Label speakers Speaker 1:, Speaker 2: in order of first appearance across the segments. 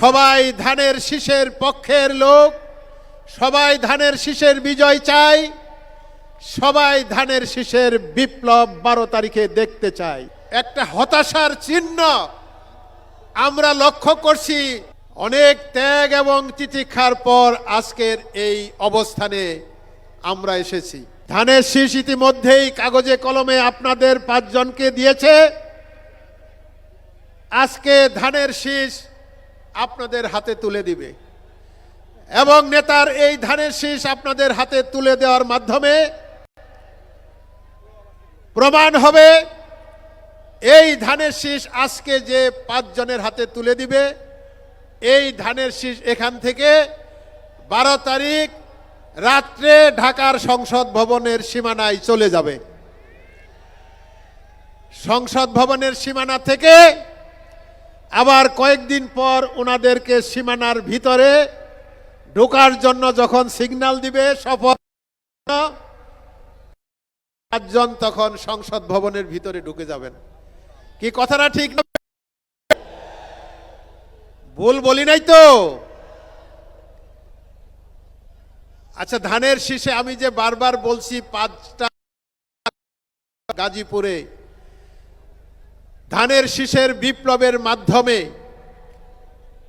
Speaker 1: সবাই ধানের শীষের পক্ষের লোক, সবাই ধানের শীষের বিজয় চাই, সবাই ধানের শীষের বিপ্লব 12 তারিখে দেখতে চাই। একটা হতাশার চিহ্ন আমরা লক্ষ্য করছি। অনেক ত্যাগ এবং তিতিক্ষার পর আজকের এই অবস্থানে আমরা এসেছি। ধানের শীষ ইতিমধ্যেই কাগজে কলমে আপনাদের 5 জনকে দিয়েছে। আজকে ধানের শীষ আপনাদের হাতে তুলে দিবে এবং নেতার এই ধানের শীষ আপনাদের হাতে তুলে দেওয়ার মাধ্যমে প্রমাণ হবে এই ধানের শীষ আজকে যে 5 জনের হাতে তুলে দিবে, এই ধানের শীষ এখান থেকে 12 তারিখ রাত্রে ঢাকার সংসদ ভবনের সীমানায় চলে যাবে। সংসদ ভবনের সীমানা থেকে আবার কয়েকদিন পর ওনাদেরকে সীমানার ভিতরে ঢোকার জন্য যখন সিগন্যাল দিবে শপথ, 5 জন তখন সংসদ ভবনের ভিতরে ঢুকে যাবেন। কি কথাটা ঠিক না? ভুল বলি নাই তো? আচ্ছা, ধানের শীষে আমি যে বারবার বলছি 5টা গাজীপুরে ধানের শীষের বিপ্লবের মাধ্যমে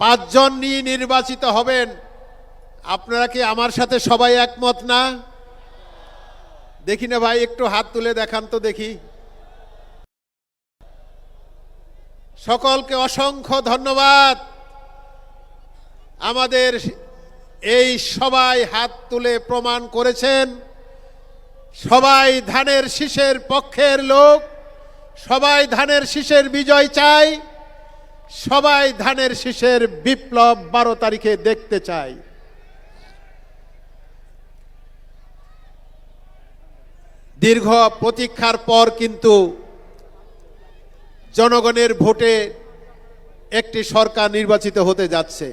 Speaker 1: 5 জন নিয়ে নির্বাচিত হবেন। আপনারা কি আমার সাথে সবাই একমত না? দেখি না ভাই, একটু হাত তুলে দেখান তো দেখি। সকলকে অসংখ্য ধন্যবাদ। আমাদের এই সবাই হাত তুলে প্রমাণ করেছেন সবাই ধানের শীষের পক্ষের লোক, সবাই ধানের শীষের বিজয় চাই, সবাই ধানের শীষের বিপ্লব 12 তারিখে দেখতে চাই। দীর্ঘ প্রতীক্ষার পর কিন্তু জনগণের ভোটে একটি সরকার নির্বাচিত হতে যাচ্ছে।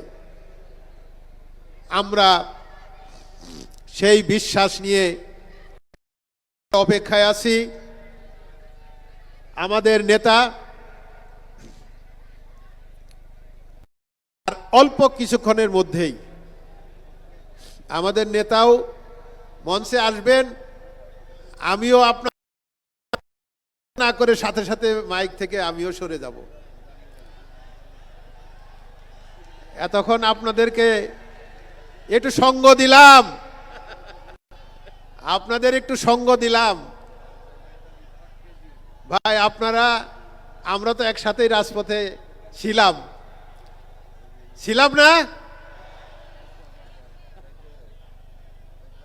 Speaker 1: আমরা সেই বিশ্বাস নিয়ে অপেক্ষায় আছি। আমাদের নেতা অল্প কিছুক্ষণের মধ্যেই আমাদের নেতাও মঞ্চে আসবেন। আমিও আপনার না করে সাথে সাথে মাইক থেকে আমিও সরে যাব। এতক্ষণ আপনাদেরকে একটু সঙ্গ দিলাম, আপনাদের একটু সঙ্গ দিলাম। ভাই আপনারা, আমরা তো একসাথেই রাজপথে ছিলাম না?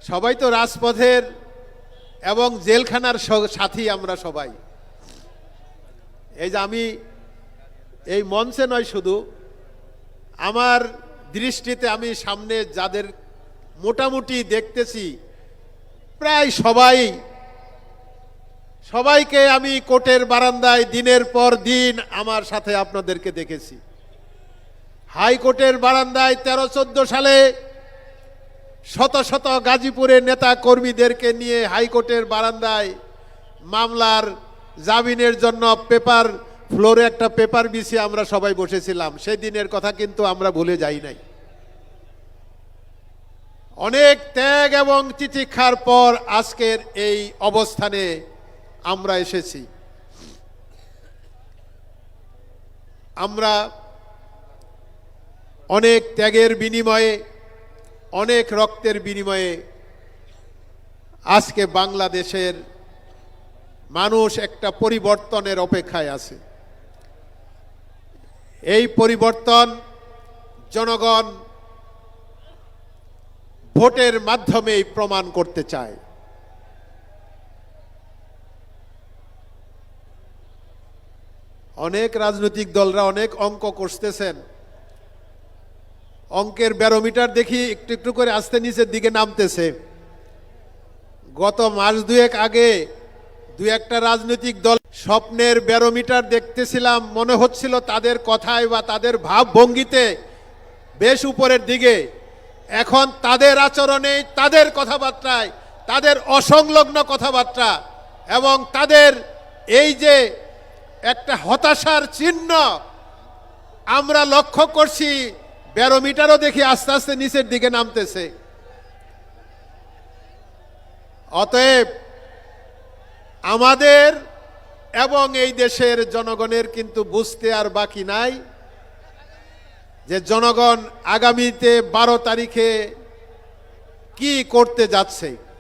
Speaker 1: সবাই তো রাজপথের এবং জেলখানার সাথী আমরা সবাই। এই যে আমি এই মঞ্চে নয়, শুধু আমার দৃষ্টিতে আমি সামনে যাদের মোটামুটি দেখতেছি প্রায় সবাইকে আমি কোর্টের বারান্দায় দিনের পর দিন আমার সাথে আপনাদেরকে দেখেছি। হাইকোর্টের বারান্দায় 13-14 সালে শত শত গাজীপুরের নেতা কর্মীদেরকে নিয়ে হাইকোর্টের বারান্দায় মামলার জামিনের জন্য পেপার ফ্লোরে একটা পেপার বিছিয়ে আমরা সবাই বসেছিলাম। সেই দিনের কথা কিন্তু আমরা ভুলে যাই নাই। অনেক ত্যাগ এবং তিতিক্ষার পর আজকের এই অবস্থানে আমরা এসেছি। আমরা অনেক ত্যাগের বিনিময়ে, অনেক রক্তের বিনিময়ে আজকে বাংলাদেশের মানুষ একটা পরিবর্তনের অপেক্ষায় আছে। এই পরিবর্তন জনগণ ভোটের মাধ্যমেই প্রমাণ করতে চায়। অনেক রাজনৈতিক দলরা অনেক অঙ্ক করতেছেন। অঙ্কের ব্যারোমিটার দেখি একটু একটু করে আস্তে নিচের দিকে নামতেছে। গত মাস 2 আগে 2-1টা রাজনৈতিক দল স্বপ্নের ব্যারোমিটার দেখতেছিলাম, মনে হচ্ছিল তাদের কথায় বা তাদের ভাবভঙ্গিতে বেশ উপরের দিকে। এখন তাদের আচরণে, তাদের কথাবার্তায়, তাদের অসংলগ্ন কথাবার্তা এবং তাদের এই যে একটা হতাশার চিহ্ন আমরা লক্ষ্য করছি। ব্যারোমিটারও দেখি আস্তে আস্তে নিচের দিকে নামতেছে। অতএব আমাদের এবং এই দেশের জনগণের কিন্তু বুঝতে আর বাকি নাই যে জনগণ আগামীতে 12 তারিখে কি করতে যাচ্ছে।